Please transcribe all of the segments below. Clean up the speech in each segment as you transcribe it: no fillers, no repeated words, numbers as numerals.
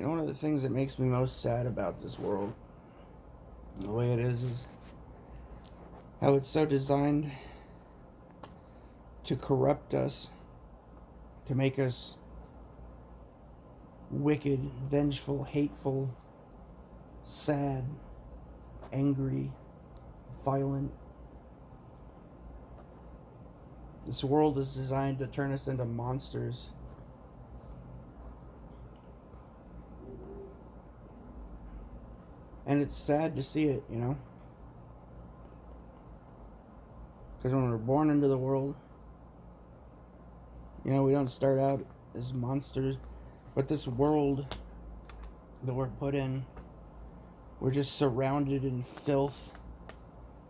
You know, one of the things that makes me most sad about this world, the way it is how it's so designed to corrupt us, to make us wicked, vengeful, hateful, sad, angry, violent. This world is designed to turn us into monsters. And it's sad to see it, you know? Because when we're born into the world, you know, we don't start out as monsters, but this world that we're put in, we're just surrounded in filth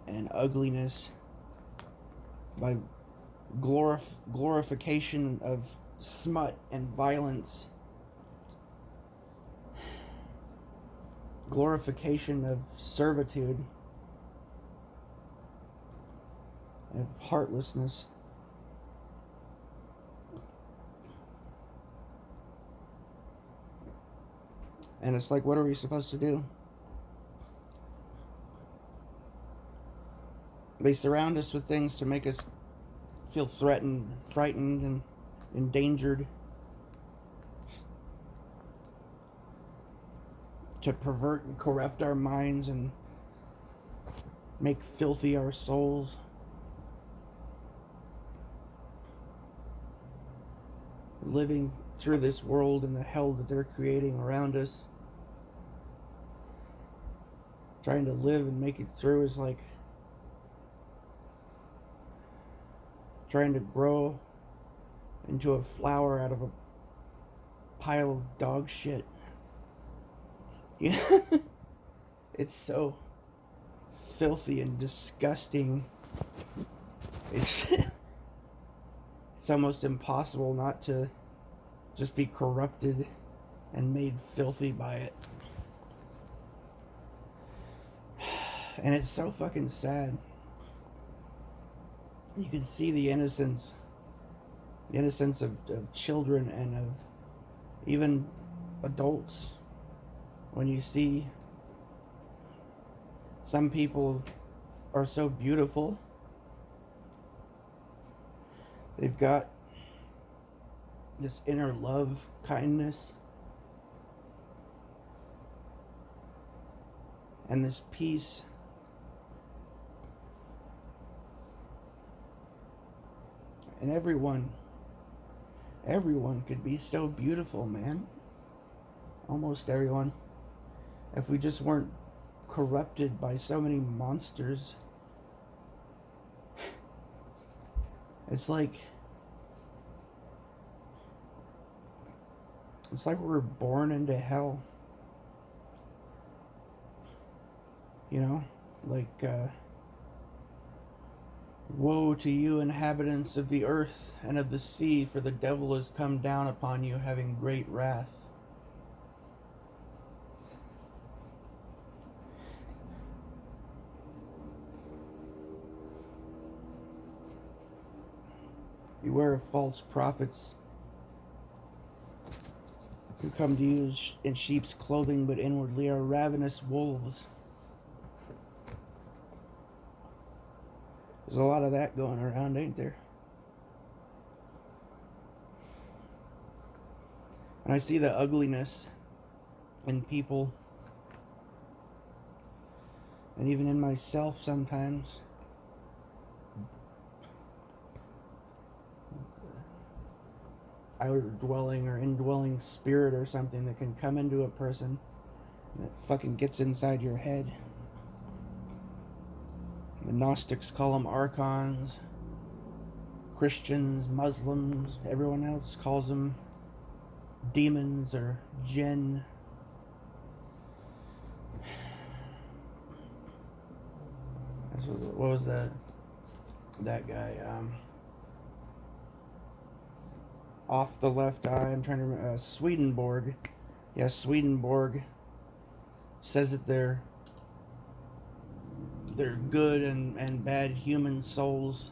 and ugliness by glorification of smut and violence, glorification of servitude, of heartlessness. And it's like, what are we supposed to do? They surround us with things to make us feel threatened, frightened, and endangered, to pervert and corrupt our minds and make filthy our souls. Living through this world and the hell that they're creating around us, trying to live and make it through is like trying to grow into a flower out of a pile of dog shit. Yeah. It's so filthy and disgusting. It's it's almost impossible not to just be corrupted and made filthy by it. And it's so fucking sad. You can see the innocence of children and of even adults when you see some people are so beautiful. They've got this inner love, kindness, and this peace. And everyone could be so beautiful, man. Almost everyone. If we just weren't corrupted by so many monsters. It's like we're born into hell. You know? Like, woe to you, inhabitants of the earth and of the sea, for the devil has come down upon you, having great wrath. Beware of false prophets who come to you in sheep's clothing, but inwardly are ravenous wolves. There's a lot of that going around, ain't there? And I see the ugliness in people, and even in myself sometimes. Outdwelling or indwelling spirit or something that can come into a person that fucking gets inside your head. The Gnostics call them archons. Christians, Muslims, everyone else calls them demons or jinn. What was that guy? Off the left eye. I'm trying to remember. Swedenborg. Yeah, Swedenborg says that they're good and bad human souls,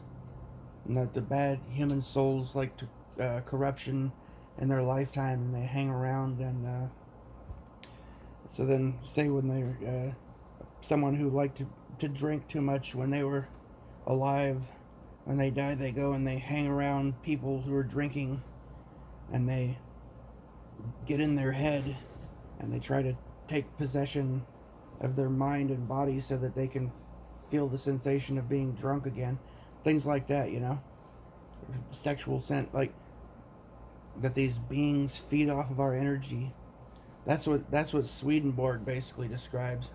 and that the bad human souls like to corruption in their lifetime, and they hang around and So then, say when they're someone who liked to drink too much when they were alive, when they die, they go and they hang around people who are drinking, and they get in their head, and they try to take possession of their mind and body so that they can feel the sensation of being drunk again. Things like that, you know? Sexual scent, like that these beings feed off of our energy. That's what Swedenborg basically describes.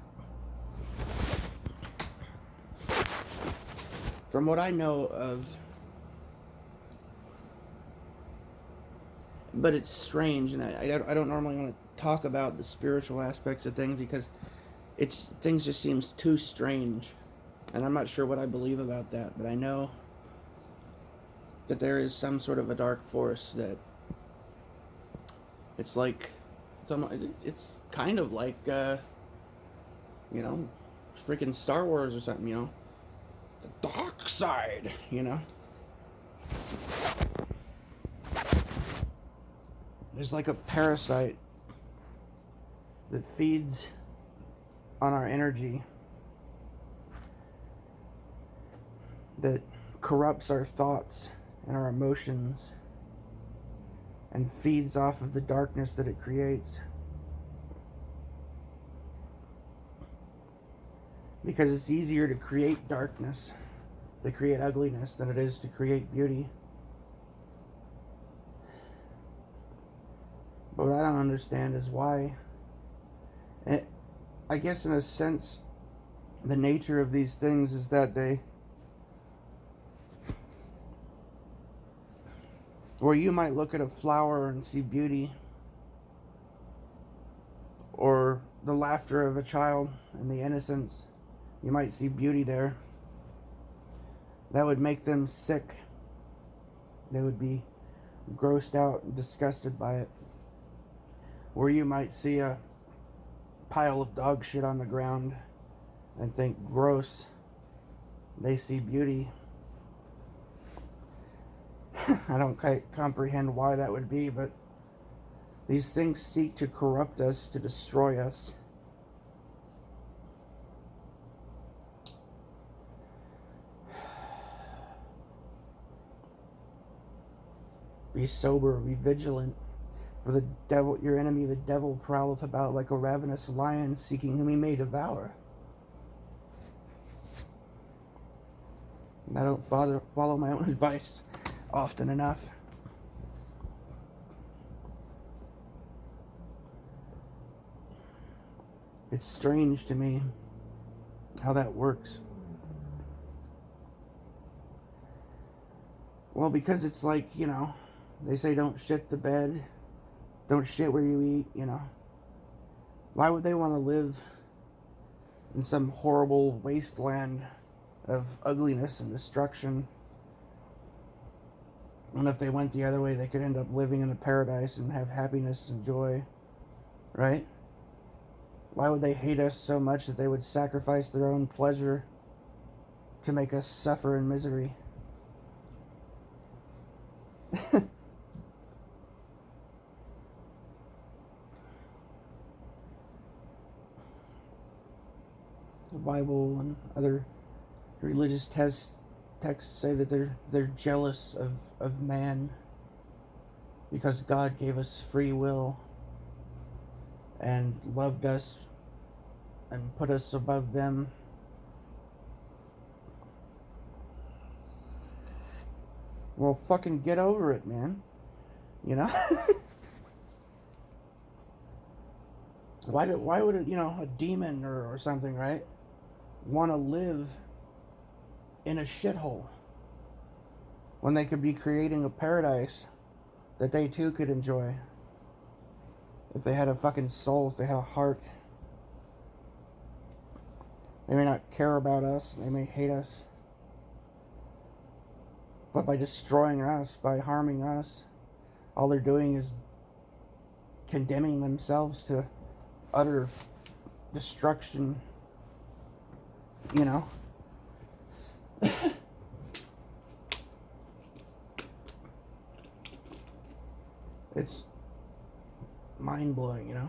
From what I know of, but it's strange, and I don't normally want to talk about the spiritual aspects of things because things just seems too strange, and I'm not sure what I believe about that, but I know that there is some sort of a dark force that it's like it's kind of like you know, freaking Star Wars or something, you know, the dark side, you know. There's like a parasite that feeds on our energy, that corrupts our thoughts and our emotions and feeds off of the darkness that it creates. Because it's easier to create darkness, to create ugliness, than it is to create beauty. But what I don't understand is why. And I guess in a sense, the nature of these things is that where you might look at a flower and see beauty, or the laughter of a child and the innocence, you might see beauty there. That would make them sick. They would be grossed out and disgusted by it. Where you might see a pile of dog shit on the ground and think gross, they see beauty. I don't quite comprehend why that would be, but these things seek to corrupt us, to destroy us. Be sober, be vigilant, for the devil, your enemy, the devil, prowleth about like a ravenous lion, seeking whom he may devour. And I don't follow my own advice often enough. It's strange to me how that works. Well, because it's like, you know, they say don't shit the bed, don't shit where you eat, you know. Why would they want to live in some horrible wasteland of ugliness and destruction? And if they went the other way, they could end up living in a paradise and have happiness and joy, right? Why would they hate us so much that they would sacrifice their own pleasure to make us suffer in misery? The Bible and other religious texts say that they're jealous of man because God gave us free will and loved us and put us above them. Well, fucking get over it, man. You know? Why would it, you know, a demon or something, right, want to live in a shithole when they could be creating a paradise that they too could enjoy if they had a fucking soul, if they had a heart? They may not care about us, they may hate us, but by destroying us, by harming us, all they're doing is condemning themselves to utter destruction, you know? It's mind-blowing, you know?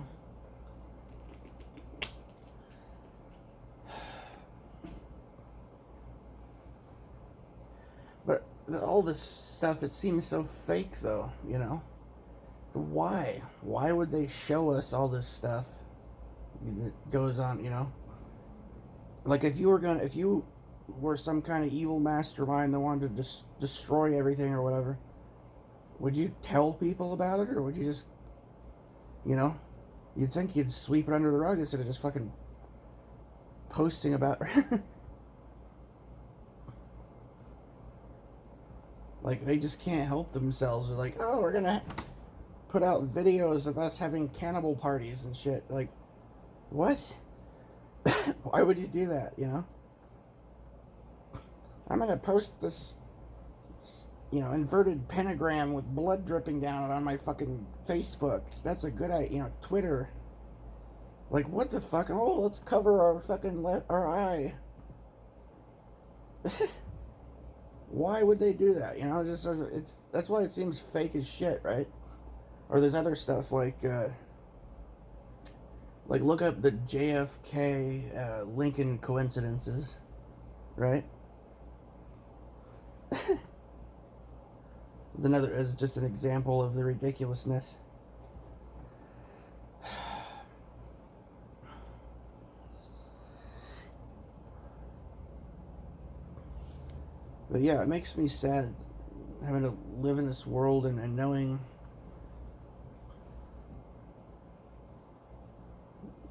all this stuff, it seems so fake, though, you know? Why? Why would they show us all this stuff that goes on, you know? Like, if you were some kind of evil mastermind that wanted to just destroy everything or whatever, would you tell people about it, or would you just, you know? You'd think you'd sweep it under the rug instead of just fucking posting about. Like, they just can't help themselves. They're like, oh, we're gonna put out videos of us having cannibal parties and shit. Like, what? Why would you do that, you know? I'm gonna post this, you know, inverted pentagram with blood dripping down it on my fucking Facebook. That's a good idea, you know, Twitter. Like, what the fuck? Oh, let's cover our fucking our eye. Why would they do that? You know, it just doesn't. That's why it seems fake as shit, right? Or there's other stuff like look up the JFK Lincoln coincidences, right? Another is just an example of the ridiculousness. But yeah, it makes me sad having to live in this world and knowing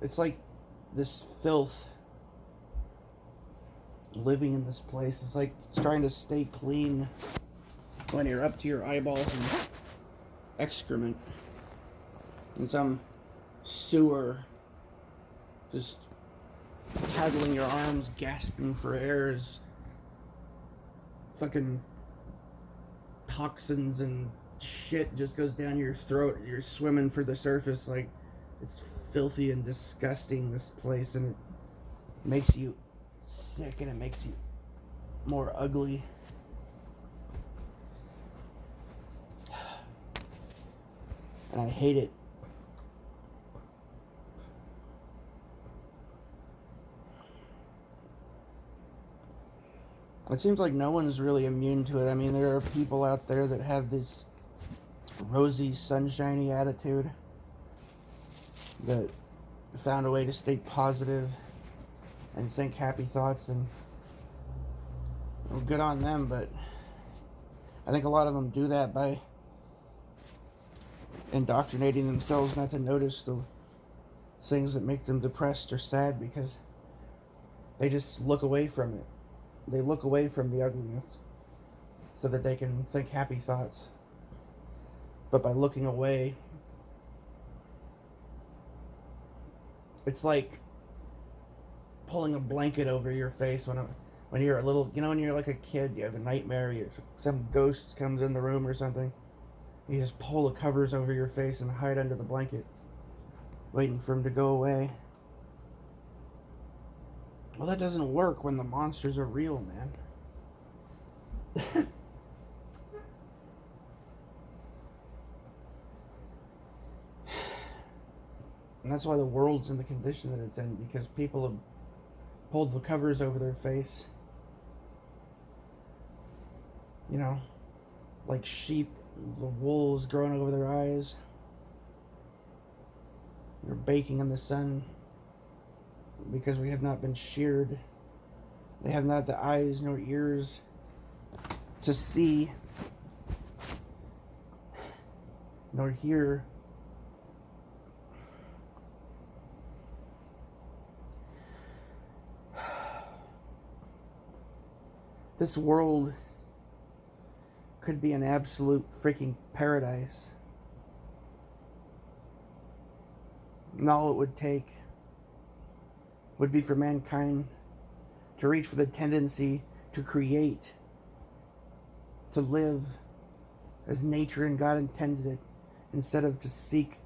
it's like this filth living in this place. It's like trying to stay clean when you're up to your eyeballs in excrement in some sewer, just paddling your arms, gasping for air as fucking toxins and shit just goes down your throat. You're swimming for the surface. Like, it's filthy and disgusting, this place, and it makes you sick and it makes you more ugly. And I hate it. It seems like no one's really immune to it. I mean, there are people out there that have this rosy, sunshiny attitude that found a way to stay positive and think happy thoughts, and well, good on them, but I think a lot of them do that by indoctrinating themselves not to notice the things that make them depressed or sad, because they just look away from it. They look away from the ugliness so that they can think happy thoughts. But by looking away, it's like pulling a blanket over your face when you're a little, you know, when you're like a kid, you have a nightmare, some ghost comes in the room or something. You just pull the covers over your face and hide under the blanket, waiting for him to go away. Well, that doesn't work when the monsters are real, man. And that's why the world's in the condition that it's in, because people have pulled the covers over their face. You know, like sheep, the wool is growing over their eyes. They're baking in the sun because we have not been sheared. They have not the eyes nor ears to see nor hear. This world could be an absolute freaking paradise. And all it would take would be for mankind to reach for the tendency to create, to live as nature and God intended it, instead of to seek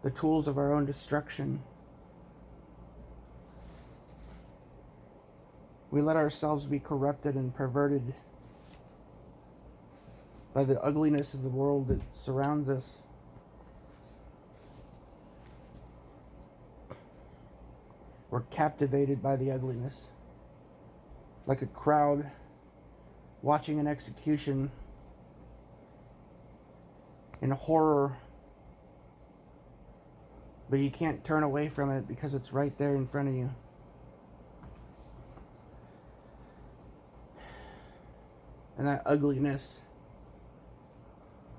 the tools of our own destruction. We let ourselves be corrupted and perverted by the ugliness of the world that surrounds us. We're captivated by the ugliness. Like a crowd watching an execution in horror, but you can't turn away from it because it's right there in front of you. And that ugliness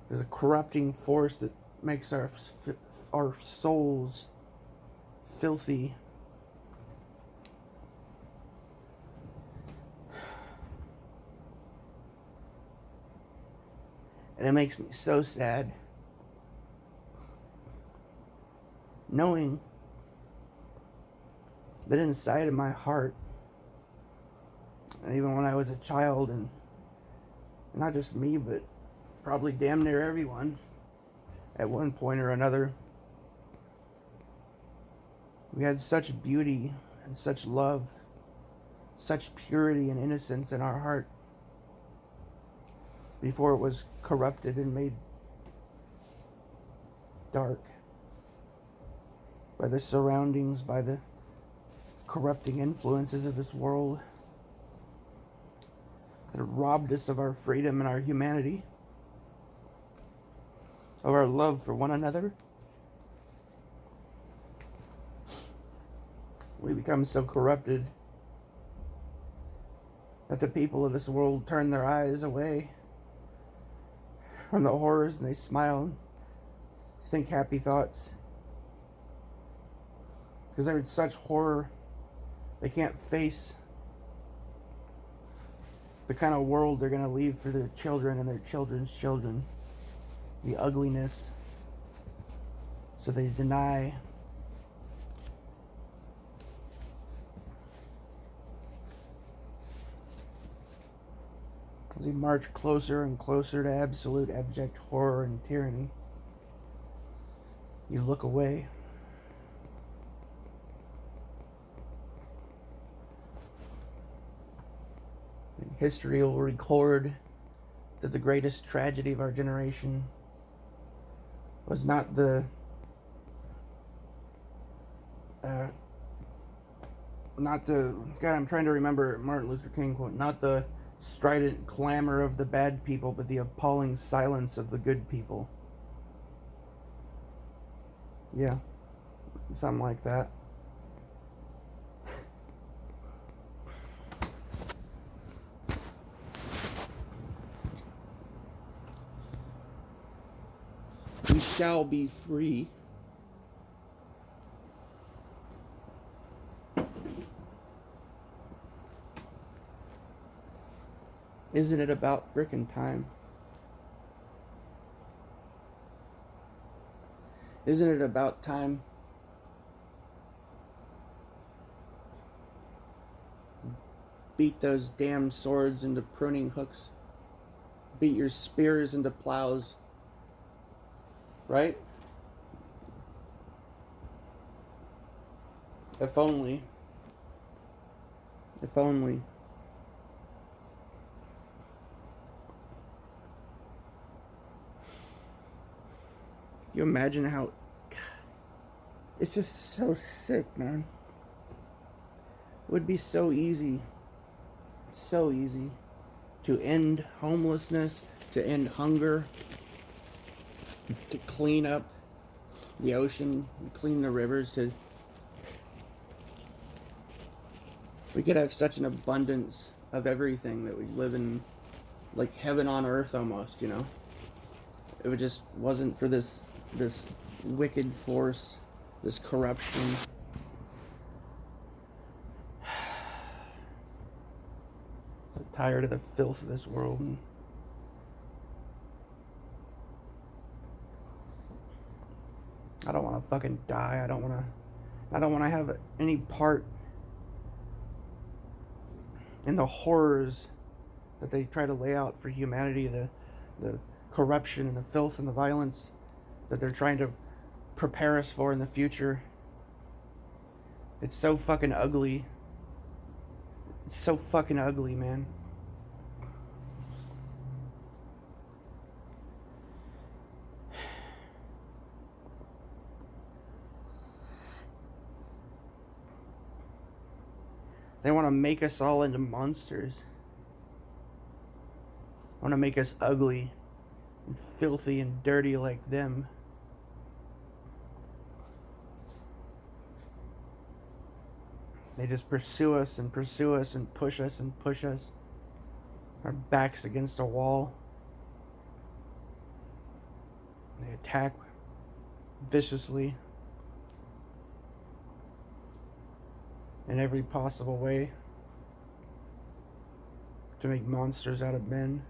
is a corrupting force that makes our souls filthy. And it makes me so sad knowing that inside of my heart, and even when I was a child, and not just me, but probably damn near everyone at one point or another, we had such beauty and such love, such purity and innocence in our heart before it was corrupted and made dark by the surroundings, by the corrupting influences of this world that robbed us of our freedom and our humanity, of our love for one another. We become so corrupted that the people of this world turn their eyes away from the horrors and they smile and think happy thoughts. Because they're in such horror, they can't face the kind of world they're going to leave for their children and their children's children. The ugliness. So they deny. As we march closer and closer to absolute abject horror and tyranny, you look away. And history will record that the greatest tragedy of our generation was not the God, I'm trying to remember Martin Luther King quote, not the strident clamor of the bad people, but the appalling silence of the good people. Yeah, something like that. We shall be free. Isn't it about frickin' time? Isn't it about time? Beat those damn swords into pruning hooks. Beat your spears into plows. Right? If only. If only. You imagine how... It's just so sick, man. It would be so easy to end homelessness, to end hunger, to clean up the ocean, clean the rivers. We could have such an abundance of everything that we live in, like heaven on earth almost, you know? If it just wasn't for this wicked force, this corruption. So tired of the filth of this world. And I don't want to fucking die. I don't want to have any part in the horrors that they try to lay out for humanity, the corruption and the filth and the violence that they're trying to prepare us for in the future. It's so fucking ugly. It's so fucking ugly, man. They want to make us all into monsters. want to make us ugly and filthy and dirty like them. They just pursue us and pursue us and push us and push us. Our backs against a wall. They attack viciously in every possible way to make monsters out of men.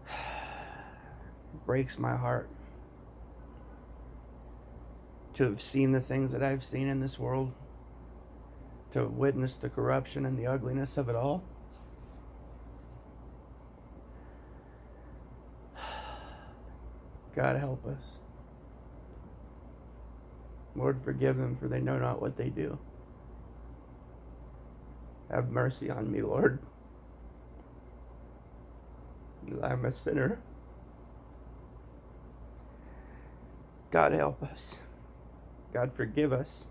It breaks my heart to have seen the things that I've seen in this world, to have witnessed the corruption and the ugliness of it all. God help us. Lord, forgive them, for they know not what they do. Have mercy on me, Lord. I'm a sinner. God help us. God forgive us.